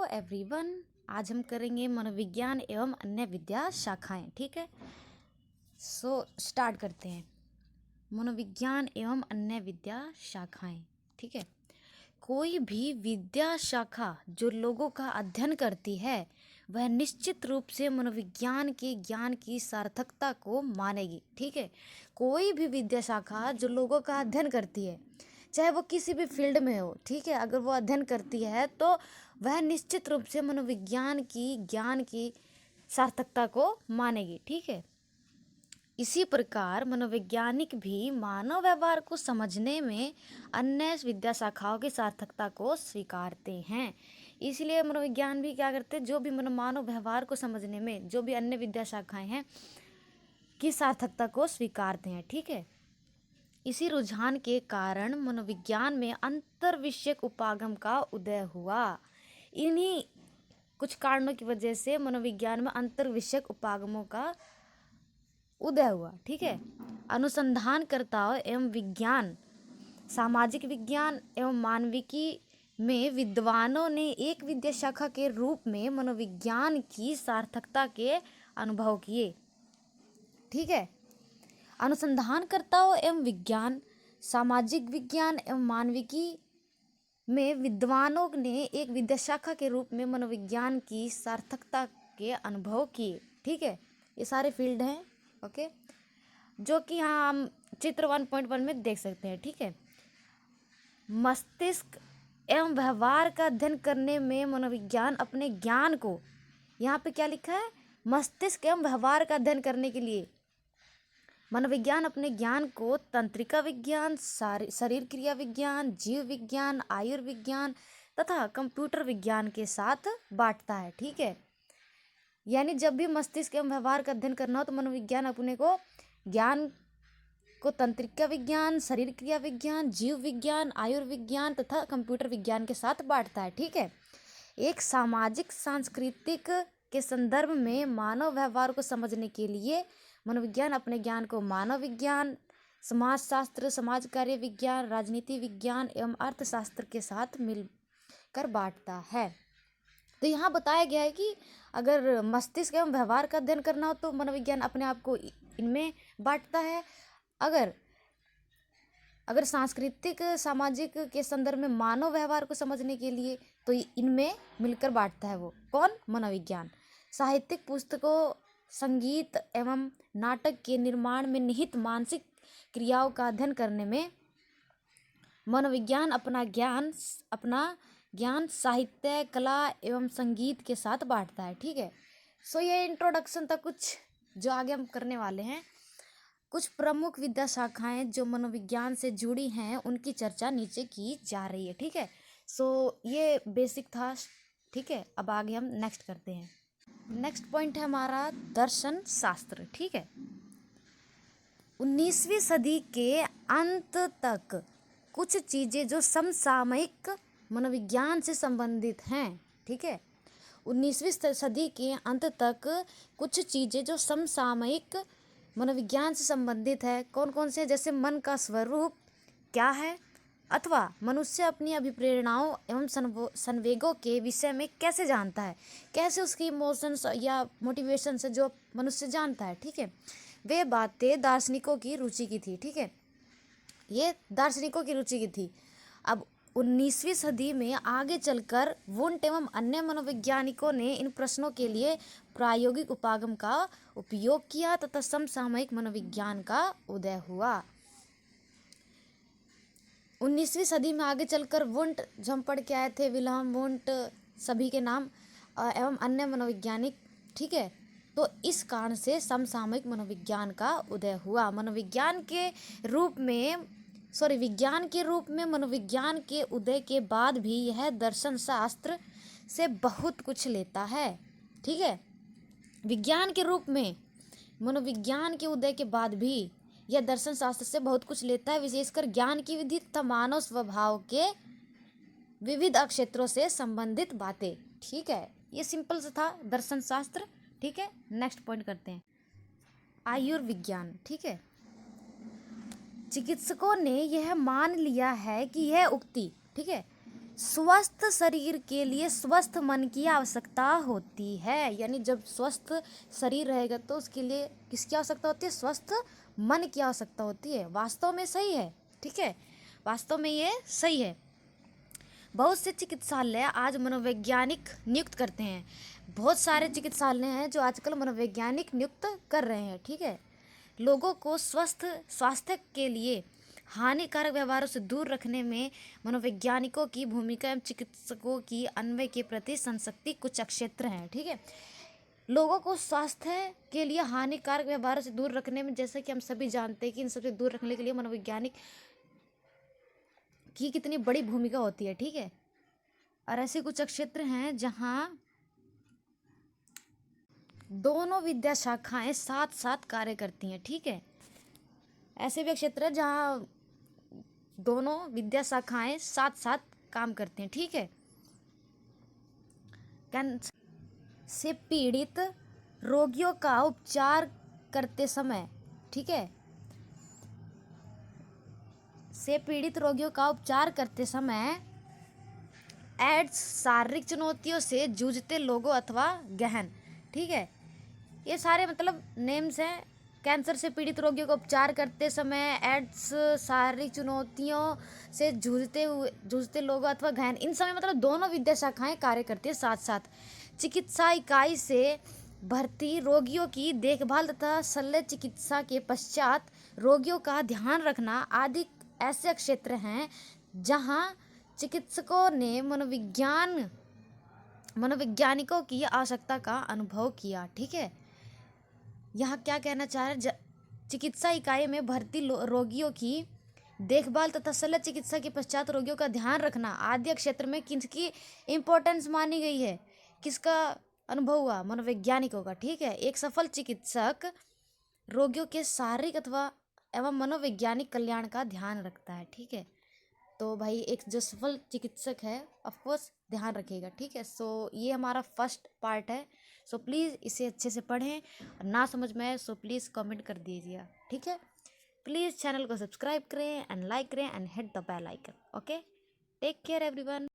Everyone, आज हम करेंगे मनोविज्ञान एवं अन्य विद्या शाखाएं। ठीक है, स्टार्ट करते हैं। मनोविज्ञान एवं अन्य विद्या शाखाएं। ठीक है, कोई भी विद्या शाखा जो लोगों का अध्ययन करती है वह निश्चित रूप से मनोविज्ञान के ज्ञान की सार्थकता को मानेगी। ठीक है, कोई भी विद्या शाखा जो लोगों का अध्ययन करती है, चाहे वो किसी भी फील्ड में हो, ठीक है, अगर वो अध्ययन करती है तो वह निश्चित रूप से मनोविज्ञान की ज्ञान की सार्थकता को मानेगी। ठीक है, इसी प्रकार मनोवैज्ञानिक भी मानव व्यवहार को समझने में अन्य विद्या शाखाओं की सार्थकता को स्वीकारते हैं। इसलिए मनोविज्ञान भी क्या करते हैं, जो भी मानव व्यवहार को समझने में जो भी अन्य विद्या शाखाएं हैं की सार्थकता को स्वीकारते हैं। ठीक है, इसी रुझान के कारण मनोविज्ञान में अंतर विषयक उपागम का उदय हुआ। इन्हीं कुछ कारणों की वजह से मनोविज्ञान में अंतर विषयक उपागमों का उदय हुआ। ठीक है, अनुसंधानकर्ताओं एवं विज्ञान, सामाजिक विज्ञान एवं मानविकी में विद्वानों ने एक विद्या शाखा के रूप में मनोविज्ञान की सार्थकता के अनुभव किए। ठीक है, अनुसंधानकर्ताओं एवं विज्ञान, सामाजिक विज्ञान एवं मानविकी में विद्वानों ने एक विद्या शाखा के रूप में मनोविज्ञान की सार्थकता के अनुभव किए। ठीक है, ये सारे फील्ड हैं, ओके, जो कि यहाँ हम चित्र 1.1 में देख सकते हैं। ठीक है, मस्तिष्क एवं व्यवहार का अध्ययन करने में मनोविज्ञान अपने ज्ञान को, यहाँ पे क्या लिखा है, मस्तिष्क एवं व्यवहार का अध्ययन करने के लिए मनोविज्ञान अपने ज्ञान को तंत्रिका विज्ञान, शरीर क्रिया विज्ञान, जीव विज्ञान, आयुर्विज्ञान तथा कंप्यूटर विज्ञान के साथ बांटता है। ठीक है, यानी जब भी मस्तिष्क एवं व्यवहार का अध्ययन करना हो तो मनोविज्ञान अपने को ज्ञान को तंत्रिका विज्ञान, शरीर क्रिया विज्ञान, जीव विज्ञान, आयुर्विज्ञान तथा कंप्यूटर विज्ञान के साथ बांटता है। ठीक है, एक सामाजिक सांस्कृतिक के संदर्भ में मानव व्यवहार को समझने के लिए मनोविज्ञान अपने ज्ञान को मानव विज्ञान, समाजशास्त्र, समाज कार्य विज्ञान, राजनीति विज्ञान एवं अर्थशास्त्र के साथ मिलकर बांटता है। तो यहाँ बताया गया है कि अगर मस्तिष्क एवं व्यवहार का अध्ययन करना हो तो मनोविज्ञान अपने आप को इनमें बांटता है। अगर सांस्कृतिक सामाजिक के संदर्भ में मानव व्यवहार को समझने के लिए तो इनमें मिलकर बांटता है। वो कौन? मनोविज्ञान। साहित्यिक पुस्तकों, संगीत एवं नाटक के निर्माण में निहित मानसिक क्रियाओं का अध्ययन करने में मनोविज्ञान अपना ज्ञान साहित्य, कला एवं संगीत के साथ बांटता है। ठीक है, ये इंट्रोडक्शन था कुछ जो आगे हम करने वाले हैं। कुछ प्रमुख विद्या शाखाएं जो मनोविज्ञान से जुड़ी हैं उनकी चर्चा नीचे की जा रही है। ठीक है, ये बेसिक था। ठीक है, अब आगे हम नेक्स्ट करते हैं। नेक्स्ट पॉइंट है हमारा दर्शन शास्त्र। ठीक है, 19वीं सदी के अंत तक कुछ चीज़ें जो समसामयिक मनोविज्ञान से संबंधित हैं। ठीक है, 19वीं सदी के अंत तक कुछ चीज़ें जो समसामयिक मनोविज्ञान से संबंधित है, कौन कौन से? जैसे मन का स्वरूप क्या है, अथवा मनुष्य अपनी अभिप्रेरणाओं एवं संवेगों के विषय में कैसे जानता है, कैसे उसकी इमोशंस या मोटिवेशन से जो मनुष्य जानता है। ठीक है, वे बातें दार्शनिकों की रुचि की थी। ठीक है, ये दार्शनिकों की रुचि की थी। अब 19वीं सदी में आगे चलकर वुंट एवं अन्य मनोवैज्ञानिकों ने इन प्रश्नों के लिए प्रायोगिक उपागम का उपयोग किया तथा समसामयिक मनोविज्ञान का उदय हुआ। 19वीं सदी में आगे चलकर वुंट, जो हम पढ़ के आए थे, विल्हेम वुंट सभी के नाम, एवं अन्य मनोवैज्ञानिक। ठीक है, तो इस कारण से समसामयिक मनोविज्ञान का उदय हुआ। विज्ञान के रूप में मनोविज्ञान के उदय के बाद भी यह दर्शन शास्त्र से बहुत कुछ लेता है। ठीक है, विज्ञान के रूप में मनोविज्ञान के उदय के बाद भी यह दर्शन शास्त्र से बहुत कुछ लेता है, विशेषकर ज्ञान की विधि तथा मानव स्वभाव के विविध क्षेत्रों से संबंधित बातें। ठीक है, ये सिंपल सा था दर्शन शास्त्र। ठीक है, नेक्स्ट पॉइंट करते हैं, आयुर्विज्ञान। ठीक है, चिकित्सकों ने यह मान लिया है कि यह उक्ति, ठीक है, स्वस्थ शरीर के लिए स्वस्थ मन की आवश्यकता होती है। यानी जब स्वस्थ शरीर रहेगा तो उसके लिए किसकी आवश्यकता होती है? स्वस्थ मन की आवश्यकता होती है। वास्तव में सही है, ठीक है, वास्तव में ये सही है। बहुत से चिकित्सालय आज मनोवैज्ञानिक नियुक्त करते हैं। बहुत सारे चिकित्सालय हैं जो आजकल मनोवैज्ञानिक नियुक्त कर रहे हैं, ठीक है। लोगों को स्वास्थ्य के लिए हानिकारक व्यवहारों से दूर रखने में मनोवैज्ञानिकों की भूमिका एवं चिकित्सकों की अन्वय के प्रति संशक्ति कुछ क्षेत्र हैं, ठीक है। लोगों को स्वास्थ्य के लिए हानिकारक व्यवहारों से दूर रखने में, जैसे कि हम सभी जानते हैं कि इन सबसे दूर रखने के लिए मनोवैज्ञानिक की कितनी बड़ी भूमिका होती है, ठीक है। और ऐसे कुछ क्षेत्र हैं जहाँ दोनों विद्या शाखाएं साथ साथ कार्य करती हैं, ठीक है। ऐसे भी क्षेत्र है जहाँ दोनों विद्या शाखाएं साथ साथ काम करते हैं, ठीक है। कैंसर से पीड़ित रोगियों का उपचार करते समय, ठीक है, से पीड़ित रोगियों का उपचार करते समय एड्स शारीरिक चुनौतियों से जूझते लोगों अथवा गहन, ठीक है, ये सारे मतलब नेम्स हैं। कैंसर से पीड़ित रोगियों का उपचार करते समय एड्स शारीरिक चुनौतियों से जूझते लोगों अथवा गहन, इन समय मतलब दोनों विद्या शाखाएं कार्य करती है साथ साथ। चिकित्सा इकाई से भर्ती रोगियों की देखभाल तथा शल्य चिकित्सा के पश्चात रोगियों का ध्यान रखना आदि ऐसे क्षेत्र हैं जहां चिकित्सकों ने मनोवैज्ञानिकों की आवश्यकता का अनुभव किया, ठीक है। यहाँ क्या कहना चाह रहे, चिकित्सा इकाई में भर्ती रोगियों की देखभाल तथा शल्य चिकित्सा के पश्चात रोगियों का ध्यान रखना आदि क्षेत्र में किसकी इंपॉर्टेंस मानी गई है? किसका अनुभव हुआ? मनोवैज्ञानिकों का, ठीक है। एक सफल चिकित्सक रोगियों के शारीरिक अथवा एवं मनोवैज्ञानिक कल्याण का ध्यान रखता है, ठीक है। तो भाई एक जो सफल चिकित्सक है ऑफकोर्स ध्यान रखेगा, ठीक है। सो ये हमारा फर्स्ट पार्ट है। सो प्लीज़ इसे अच्छे से पढ़ें, ना समझ में आए सो प्लीज़ कमेंट कर दीजिए, ठीक है। प्लीज़ चैनल को सब्सक्राइब करें एंड लाइक करें and hit the bell icon, okay. Take care everyone.